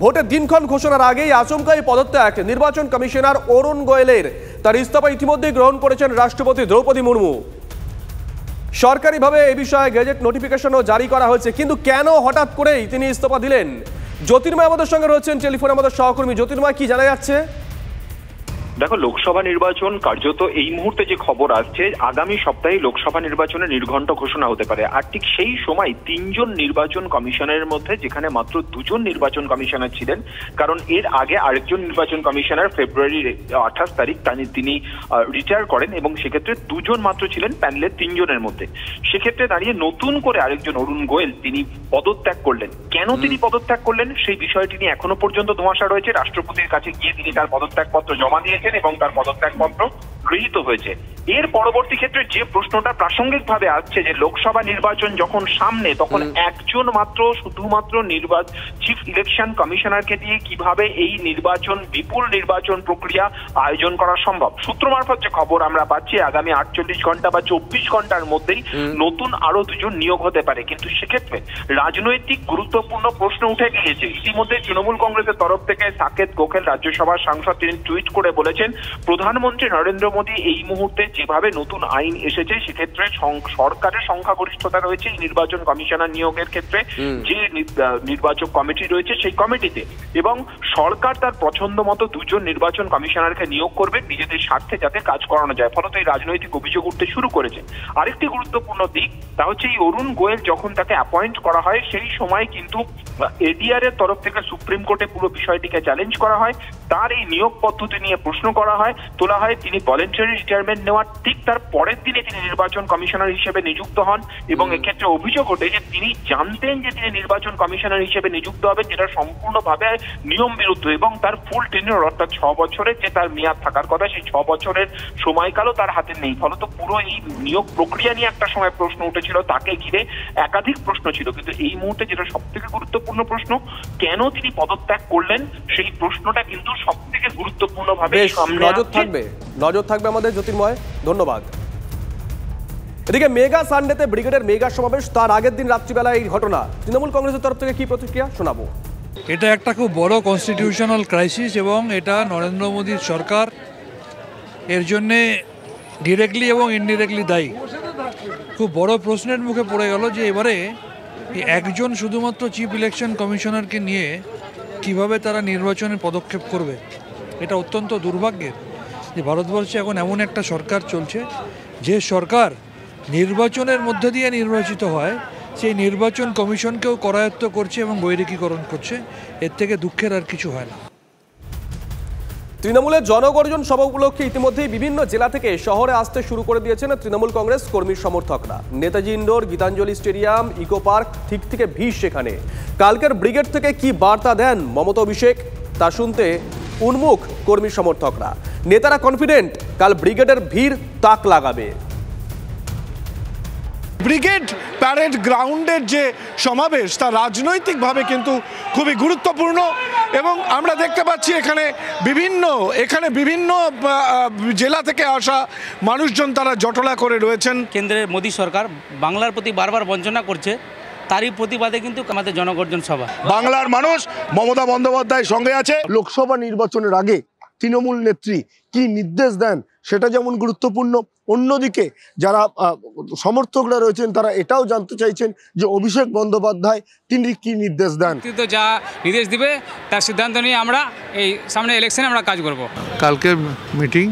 ভোটের দিনক্ষণ ঘোষণার আগেই আচমকাই পদত্যাগ নির্বাচন কমিশনার অরুণ গোয়েলের। তার ইস্তফা ইতিমধ্যেই গ্রহণ করেছেন রাষ্ট্রপতি দ্রৌপদী মুর্মু। সরকারিভাবে এ বিষয়ে গেজেট নোটিফিকেশনও জারি করা হয়েছে, কিন্তু কেন হঠাৎ করেই তিনি ইস্তফা দিলেন? জ্যোতির্ময় আমাদের সঙ্গে রয়েছেন টেলিফোনে, আমাদের সহকর্মী। জ্যোতির্ময়, কি জানা যাচ্ছে? দেখো, লোকসভা নির্বাচন কার্যত এই মুহূর্তে যে খবর আসছে, আগামী সপ্তাহে লোকসভা নির্বাচনের নির্ঘণ্ট ঘোষণা হতে পারে। আর ঠিক সেই সময় 3 জন নির্বাচন কমিশনারের মধ্যে, যেখানে মাত্র 2 জন নির্বাচন কমিশনার ছিলেন, কারণ এর আগে আরেকজন নির্বাচন কমিশনার ফেব্রুয়ারির 28 তারিখ তিনি রিটায়ার করেন এবং সেক্ষেত্রে 2 জন মাত্র ছিলেন প্যানেলের 3 জনের মধ্যে। সেক্ষেত্রে দাঁড়িয়ে নতুন করে আরেকজন অরুণ গোয়েল তিনি পদত্যাগ করলেন। কেন তিনি পদত্যাগ করলেন সেই বিষয়টি নিয়ে এখনো পর্যন্ত ধোঁয়াশা রয়েছে। রাষ্ট্রপতির কাছে গিয়ে তিনি তার পদত্যাগপত্র জমা দিয়েছেন এবং তার পদত্যাগপত্র গৃহীত হয়েছে। এর পরবর্তী ক্ষেত্রে যে প্রশ্নটা প্রাসঙ্গিকভাবে আসছে যে লোকসভা নির্বাচন যখন সামনে, তখন একজন মাত্র শুধুমাত্র চিফ ইলেকশন কমিশনারকে দিয়ে কিভাবে এই নির্বাচন, বিপুল নির্বাচন প্রক্রিয়া আয়োজন করা সম্ভব? সূত্র মারফত যে খবর আমরা পাচ্ছি, আগামী 48 ঘন্টা বা 24 ঘন্টার মধ্যেই নতুন আরো 2 জন নিয়োগ হতে পারে। কিন্তু সেক্ষেত্রে রাজনৈতিক গুরুত্বপূর্ণ প্রশ্ন উঠে গিয়েছে। ইতিমধ্যে তৃণমূল কংগ্রেসের তরফ থেকে সাকেত গোখেল, রাজ্যসভার সাংসদ, তিনি টুইট করে বলেছেন, প্রধানমন্ত্রী নরেন্দ্র মোদী এই মুহূর্তে যেভাবে নতুন আইন এসেছে, সেক্ষেত্রে সরকারের সংখ্যাগরিষ্ঠতা রয়েছে এই নির্বাচন কমিশনার নিয়োগের ক্ষেত্রে, যে নির্বাচক কমিটি রয়েছে সেই কমিটিতে, এবং সরকার তার পছন্দ মতো 2 জন নির্বাচন কমিশনারকে নিয়োগ করবে নিজেদের স্বার্থে, যাতে কাজ করানো যায়। ফলত এই রাজনৈতিক অভিযোগ উঠতে শুরু করেছে। আরেকটি গুরুত্বপূর্ণ দিক, তা হচ্ছে এই অরুণ গোয়েল যখন তাকে অ্যাপয়েন্ট করা হয়, সেই সময় কিন্তু এডিআর এর তরফ থেকে সুপ্রিম কোর্টে পুরো বিষয়টিকে চ্যালেঞ্জ করা হয়। তার এই নিয়োগ পদ্ধতি নিয়ে প্রশ্ন তোলা হয়। তিনি ভলেন্টারি রিটায়ারমেন্ট নেওয়ার ঠিক তার পরের দিনে তিনি নির্বাচন কমিশনার হিসেবে নিযুক্ত হন, এবং এক্ষেত্রে অভিযোগ ওঠে যে তিনি জানতেন যে তিনি নির্বাচন কমিশনার হিসেবে নিযুক্ত হবে, যেটা সম্পূর্ণভাবে নিয়ম বিরুদ্ধ, এবং তার ফুল টেনিউর অর্থাৎ 6 বছরের যে তার মেয়াদ থাকার কথা, সেই 6 বছরের সময়কালও তার হাতে নেই। ফলত পুরো এই নিয়োগ প্রক্রিয়া নিয়ে একটা সময় প্রশ্ন উঠেছিল, তাকে ঘিরে একাধিক প্রশ্ন ছিল। কিন্তু এই মুহূর্তে যেটা সব থেকে গুরুত্বপূর্ণ প্রশ্ন, কেন তিনি পদত্যাগ করলেন, সেই প্রশ্নটা কিন্তু সব থেকে গুরুত্বপূর্ণ ভাবে সামনে নজর থাকবে আমাদের। জ্যোতির্ময়, ধন্যবাদ। এদিকে মেগা সানডেতে ব্রিগেডের মেগা সমাবেশ, তার আগের দিন রাত্রিবেলা এই ঘটনা। তৃণমূল কংগ্রেসের তরফ থেকে কি প্রতিক্রিয়া শোনাবো? এটা একটা খুব বড় কনস্টিটিউশনাল ক্রাইসিস, এবং এটা নরেন্দ্র মোদীর সরকার এর জন্যে ডিরেক্টলি এবং ইনডিরেক্টলি দায়ী। খুব বড় প্রশ্নের মুখে পড়ে গেল যে এবারে একজন শুধুমাত্র চিফ ইলেকশন কমিশনারকে নিয়ে কিভাবে তারা নির্বাচনের পদক্ষেপ করবে। এটা অত্যন্ত দুর্ভাগ্যের যে ভারতবর্ষে এখন এমন একটা সরকার চলছে, যে সরকার নির্বাচনের মধ্যে দিয়ে নির্বাচিত হয়, সেই নির্বাচন কমিশনকেও করায়ত্ত করছে এবং বৈরিকীকরণ করছে। এর থেকে দুঃখের আর কিছু হয় না। তৃণমূলের জনগর্জন সভা উপলক্ষে ইতিমধ্যেই বিভিন্ন জেলা থেকে শহরে আসতে শুরু করে দিয়েছেন তৃণমূল কংগ্রেস কর্মী সমর্থকরা। Netaji Indoor, Gitanjali Stadium, Eco Park ঠিক থেকে ভিড় সেখানে। কালকের ব্রিগেড থেকে কি বার্তা দেন মমতা অভিষেক, তা শুনতে উন্মুখ কর্মী সমর্থকরা। নেতারা কনফিডেন্ট কাল ব্রিগেডের ভিড় তাক লাগাবে। ব্রিগেড প্যারেড গ্রাউন্ডের যে সমাবেশ, তা রাজনৈতিকভাবে কিন্তু খুবই গুরুত্বপূর্ণ, এবং আমরা দেখতে পাচ্ছি এখানে বিভিন্ন জেলা থেকে আসা মানুষজন তারা জটলা করে রয়েছেন। কেন্দ্রের মোদী সরকার বাংলার প্রতি বারবার বঞ্চনা করছে, তারই প্রতিবাদে কিন্তু আমাদের জনগর্জন সভা। বাংলার মানুষ মমতা বন্দ্যোপাধ্যায় সঙ্গে আছে। লোকসভা নির্বাচনের আগে তৃণমূল নেত্রী কি নির্দেশ দেন সেটা যেমন গুরুত্বপূর্ণ, অন্যদিকে যারা সমর্থকরা রয়েছেন তারা এটাও জানতে চাইছেন যে অভিষেক বন্দ্যোপাধ্যায় তিনি কি নির্দেশ দেন। যা নির্দেশ দিবে তার সিদ্ধান্ত নিয়ে আমরা এই সামনে ইলেকশনে আমরা কাজ করব। কালকে মিটিং,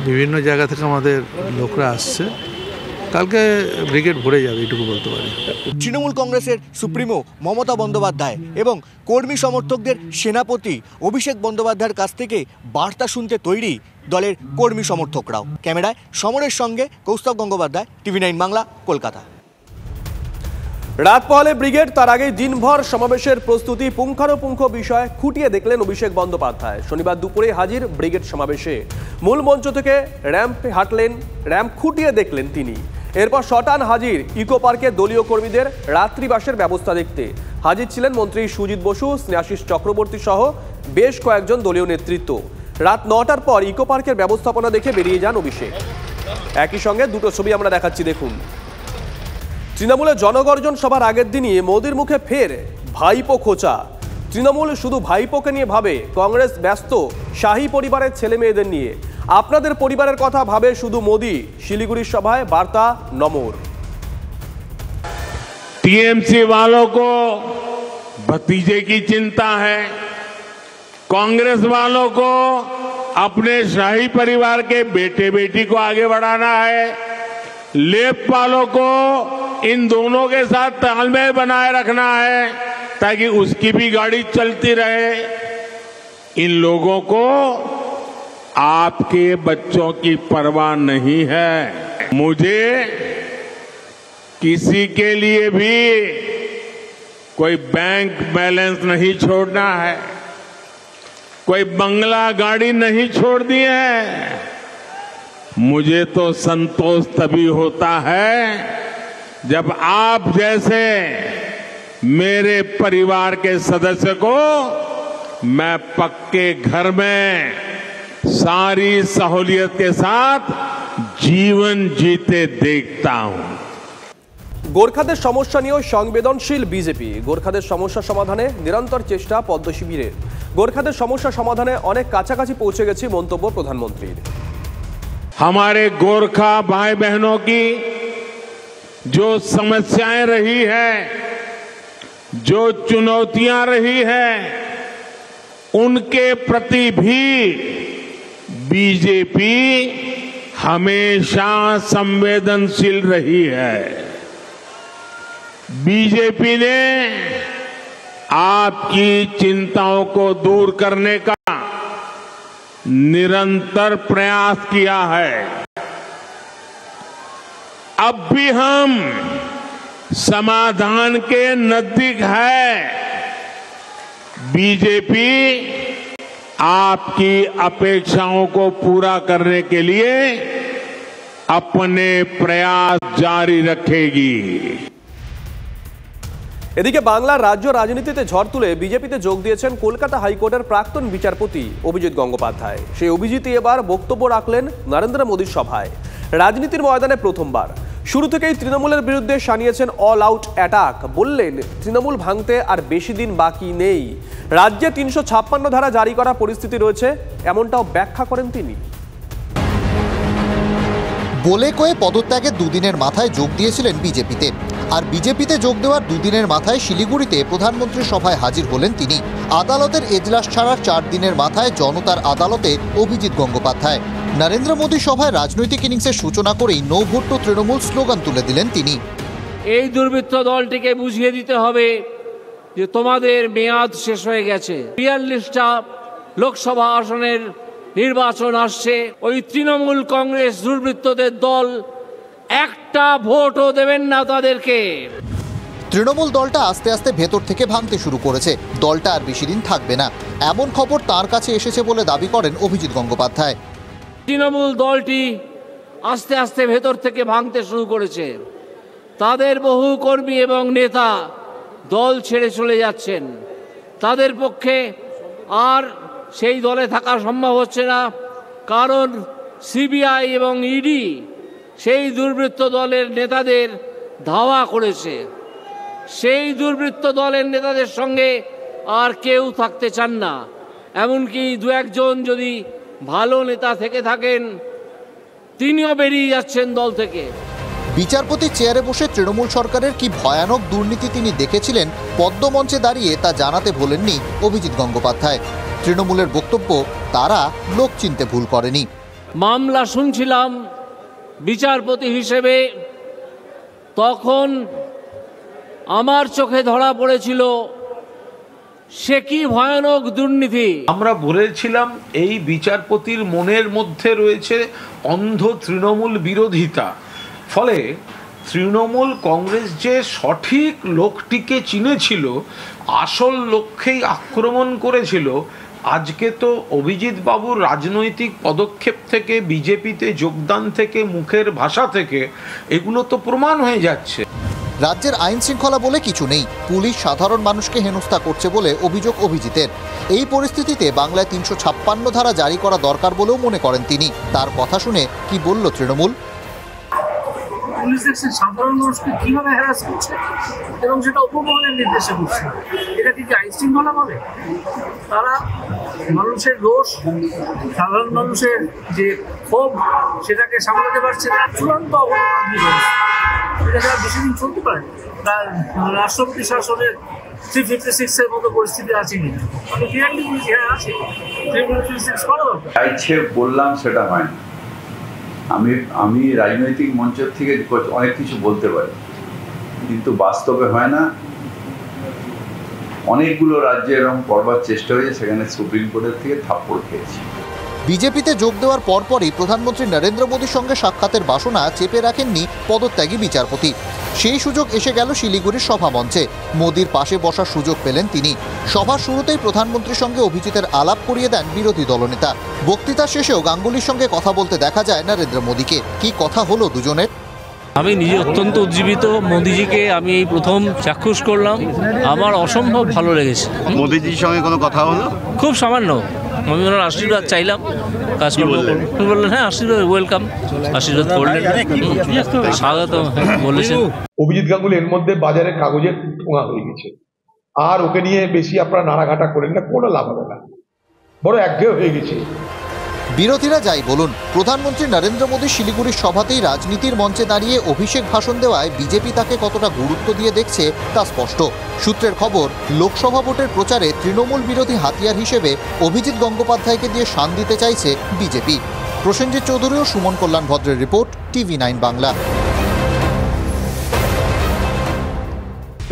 বিভিন্ন জায়গা থেকে আমাদের লোকরা আসছে, কালকে ব্রিগেড ভরে যাবে, এটুকু বলতে পারি। তৃণমূল কংগ্রেসের সুপ্রিমো মমতা বন্দ্যোপাধ্যায় এবং কর্মী সমর্থকদের সেনাপতি অভিষেক বন্দ্যোপাধ্যায়ের কাছ থেকে বার্তা শুনতে তৈরি দলের কর্মী সমর্থকরাও। ক্যামেরায় সমরের সঙ্গে কৌস্তব গঙ্গোপাধ্যায়, TV9 বাংলা, কলকাতা। রাত পহলে ব্রিগেড, তার আগে দিনভর সমাবেশের প্রস্তুতি পুঙ্খানুপুঙ্খ বিষয় খুঁটিয়ে দেখলেন অভিষেক বন্দ্যোপাধ্যায়। শনিবার দুপুরে হাজির ব্রিগেড সমাবেশে। মূল মঞ্চ থেকে র্যাম্পে হাঁটলেন, র্যাম্প খুঁটিয়ে দেখলেন তিনি। এরপর শটান হাজির ইকো পার্কে দলীয় কর্মীদের রাত্রিবাসের ব্যবস্থা দেখতে। হাজির ছিলেন মন্ত্রী সুজিত বসু, স্নেহাশিস চক্রবর্তী সহ বেশ কয়েকজন দলীয় নেতৃত্ব। রাত 9টার পর ইকো পার্কের ব্যবস্থাপনা দেখে বেরিয়ে যান অভিষেক। একই সঙ্গে দুটো ছবি আমরা দেখাচ্ছি, দেখুন। তৃণমূলের জনগর্জন সভার আগের দিনই মোদির মুখে ফের ভাইপো খোঁচা। তৃণমূল শুধু ভাইপোকে নিয়ে ভাবে, কংগ্রেস ব্যস্ত শাহী পরিবারের ছেলে মেয়েদের নিয়ে। আপনাদের পরিবারের কথা ভাবে শুধু মোদি। শিলিগুড়ির সভায় বার্তা নমর। टीएमसी वालों को भतीजे की चिंता है, कांग्रेस वालों को अपने शाही परिवार के बेटे बेटी को आगे बढ़ाना है, लेप वालों को इन दोनों के साथ तालमेल बनाए रखना है ताकि उसकी भी गाड़ी चलती रहे। इन लोगों को आपके बच्चों की परवाह नहीं है। मुझे किसी के लिए भी कोई बैंक बैलेंस नहीं छोड़ना है, कोई बंगला गाड़ी नहीं छोड़नी है। मुझे तो संतोष तभी होता है जब आप जैसे मेरे परिवार के सदस्य को मैं पक्के घर में सारी सहूलियत के साथ जीवन जीते देखता हूं। গোর্খাদের সমস্যা নিয়েও সংবেদনশীল বিজেপি। গোর্খাদের সমস্যা সমাধানে নিরন্তর চেষ্টা পদ্ম শিবিরের। গোর্খাদের সমস্যা সমাধানে অনেক কাছাকাছি পৌঁছে গেছে মন্তব্য প্রধানমন্ত্রীর। हमारे गोरखा भाई बहनों की जो समस्याएं रही है, जो चुनौतियां रही है, उनके प्रति भी बीजेपी हमेशा संवेदनशील रही है। बीजेपी ने आपकी चिंताओं को दूर करने का निरंतर प्रयास किया है। अब भी हम समाधान के नजदीक है। बीजेपी आपकी अपेक्षाओं को पूरा करने के लिए अपने प्रयास जारी रखेगी। এদিকে বাংলার রাজ্য রাজনীতিতে ঝড় তুলে বিজেপিতে যোগ দিয়েছেন কলকাতা হাইকোর্টের প্রাক্তন বিচারপতি অভিজিৎ গঙ্গোপাধ্যায়। সেই অভিজিৎই এবার বক্তব্য রাখলেন নরেন্দ্র মোদীর সভায়। রাজনীতির ময়দানে প্রথমবার। শুরু থেকেই তৃণমূলের বিরুদ্ধে শানিয়েছেন অল আউট অ্যাটাক। বললেন তৃণমূল ভাঙতে আর বেশি দিন বাকি নেই। রাজ্যে ৩৫৬ ধারা জারি করা পরিস্থিতি রয়েছে, এমনটাও ব্যাখ্যা করেন তিনি। বলে কয়ে পদত্যাগের দুদিনের মাথায় যোগ দিয়েছিলেন বিজেপিতে। আর বিজেপিতে যোগ দেওয়ার দুদিনের মাথায় শিলিগুড়িতে প্রধানমন্ত্রীর সভায় হাজির হলেন তিনি। আদালতের এজলাস ছাড়ার 4 দিনের মাথায় জনতার আদালতে অভিজিৎ গঙ্গোপাধ্যায়। নরেন্দ্র মোদী সভায় রাজনৈতিক ইনিংসের সূচনা করেই no vote to Trinamool slogan তুলে দিলেন তিনি। এই দুর্বৃত্ত দলটিকে বুঝিয়ে দিতে হবে যে তোমাদের মেয়াদ শেষ হয়ে গেছে। ৪২টা লোকসভা আসনের নির্বাচন আসছে। ওই তৃণমূল কংগ্রেস দুর্বৃত্তদের দল একটা ভোটও দেবেন না তাদেরকে। তৃণমূল দলটা আস্তে আস্তে ভেতর থেকে ভাঙতে শুরু করেছে। দলটা আর বেশি দিন থাকবে না, এমন খবর তার কাছে এসেছে বলে দাবি করেন অভিজিৎ গঙ্গোপাধ্যায়। তৃণমূল দলটি আস্তে আস্তে ভেতর থেকে ভাঙতে শুরু করেছে। তাদের বহু কর্মী এবং নেতা দল ছেড়ে চলে যাচ্ছেন। তাদের পক্ষে আর সেই দলে থাকা সম্ভব হচ্ছে না, কারণ সিবিআই এবং ইডি সেই দুর্বৃত্ত দলের নেতাদের ধাওয়া করেছে। সেই দুর্বৃত্ত দলের নেতাদের সঙ্গে আর কেউ থাকতে চান না। এমনকি 2-1 যদি ভালো নেতা থেকে থাকেন, তিনিও বেরিয়ে যাচ্ছেন দল থেকে। বিচারপতি চেয়ারে বসে তৃণমূল সরকারের কি ভয়ানক দুর্নীতি তিনি দেখেছিলেন পদ্মমঞ্চে দাঁড়িয়ে তা জানাতে ভোলেননি অভিজিৎ গঙ্গোপাধ্যায়। তৃণমূলের বক্তব্য, তারা লোক চিনতে ভুল করেনি। মামলা শুনছিলাম বিচারপতি হিসেবে, তখন আমার চোখে ধরা পড়েছিল সে কি ভয়ানক দুর্নীতি। আমরা বলেছিলাম এই বিচারপতির মনের মধ্যে রয়েছে অন্ধ তৃণমূল বিরোধিতা। ফলে তৃণমূল কংগ্রেস যে সঠিক লোকটিকে চিনেছিল, আসল লক্ষ্যেই আক্রমণ করেছিল, আজকে তো অভিজিৎ বাবুর রাজনৈতিক পদক্ষেপ থেকে, বিজেপিতে যোগদান থেকে, মুখের ভাষা থেকে এগুলো তো প্রমাণ হয়ে যাচ্ছে। রাজ্যের আইন শৃঙ্খলা বলে কিছু নেই, পুলিশ সাধারণ মানুষকে হেনস্থা করছে বলে অভিযোগ অভিজিতের। এই পরিস্থিতিতে বাংলায় ৩৫৬ ধারা জারি করা দরকার বলেও মনে করেন তিনি। তার কথা শুনে কি বলল তৃণমূল? পুলিশ দেখছেন সাধারণ মানুষকে কিভাবে হ্যারাস করছে এবং সেটা উপমহলের নির্দেশে করছে। এটা কি আইন শৃঙ্খলা হবে? তারা মানুষের রোষ, সাধারণ মানুষের যে ক্ষোভ, সেটাকে সামলাতে পারছে না। চূড়ান্ত অবনতি এটা যারা বেশি দিন চলতে পারে, তার রাষ্ট্রপতি শাসনের 356-এর মতো পরিস্থিতি আছে কিনা আমি ক্লিয়ারলি বলছি, হ্যাঁ আছে। 356 করা দরকার। চাইছে বললাম সেটা হয় না। আমি রাজনৈতিক মঞ্চের থেকে অনেক কিছু বলতে পারি, কিন্তু বাস্তবে হয় না। অনেকগুলো রাজ্যে এরকম করবার চেষ্টা হয়েছে, সেখানে সুপ্রিম কোর্টের থেকে থাপ্পড় খেয়েছে। বিজেপিতে যোগ দেওয়ার পরপরই প্রধানমন্ত্রী নরেন্দ্র মোদীর সঙ্গে সাক্ষাতের বাসনা চেপে রাখেননি পদত্যাগী বিচারপতি। সেই সুযোগ এসে গেল শিলিগুড়ির সভামঞ্চে। মোদীর পাশে বসার সুযোগ পেলেন তিনি। সভার শুরুতেই প্রধানমন্ত্রীর সঙ্গে অভিজিতের আলাপ করিয়ে দেন বিরোধী দলনেতা। বক্তৃতা শেষেও গাঙ্গুলির সঙ্গে কথা বলতে দেখা যায় নরেন্দ্র মোদীকে। কি কথা হলো দুজনের? আমি নিজে অত্যন্ত উজ্জীবিত। মোদিজিকে আমি এই প্রথম চাক্ষুষ করলাম, আমার অসম্ভব ভালো লেগেছে। মোদিজির সঙ্গে কোনো কথা হলো? খুব সামান্য। আমি ওনার আশীর্বাদ চাইলাম, কাজকর্ম বললেন হ্যাঁ আশীর্বাদ, ওয়েলকাম, আশীর্বাদ করলেন, স্বাগত বলেছেন। অভিজিৎ গাঙ্গুলি এর মধ্যে বাজারে কাগজের ঠোঙা হয়ে গেছে, আর ওকে নিয়ে বেশি আপনারা নাড়াঘাটা করেন না, কোনো লাভ হবে না, বড় একঘেয়ে হয়ে গেছে। বিরোধীরা যাই বলুন, প্রধানমন্ত্রী নরেন্দ্র মোদী শিলিগুড়ির সভাতেই রাজনীতির মঞ্চে দাঁড়িয়ে অভিষেক ভাষণ দেওয়ায় বিজেপি তাকে কতটা গুরুত্ব দিয়ে দেখছে তা স্পষ্ট। সূত্রের খবর, লোকসভা ভোটের প্রচারে তৃণমূল বিরোধী হাতিয়ার হিসেবে অভিজিৎ গঙ্গোপাধ্যায়কে দিয়ে শান দিতে চাইছে বিজেপি। প্রসেনজিৎ চৌধুরী ও সুমন কল্যাণ ভদ্রের রিপোর্ট, TV9 বাংলা।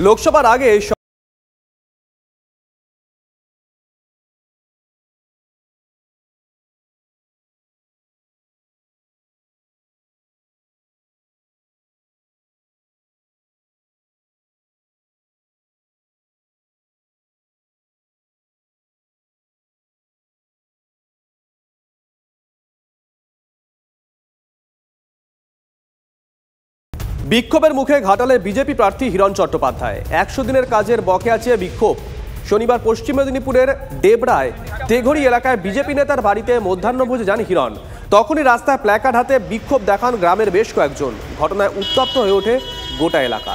লোকসভার আগে বিক্ষোভের মুখে ঘাটালে বিজেপি প্রার্থী হিরণ চট্টোপাধ্যায়। 100 দিনের কাজের বকেয়া চেয়ে বিক্ষোভ। শনিবার পশ্চিম মেদিনীপুরের ডেবরায় তেঘড়ি এলাকায় বিজেপি নেতার বাড়িতে মধ্যাহ্নভোজে যান হিরণ। তখনই রাস্তায় প্ল্যাকার্ড হাতে বিক্ষোভ দেখান গ্রামের বেশ কয়েকজন। ঘটনায় উত্তপ্ত হয়ে ওঠে গোটা এলাকা।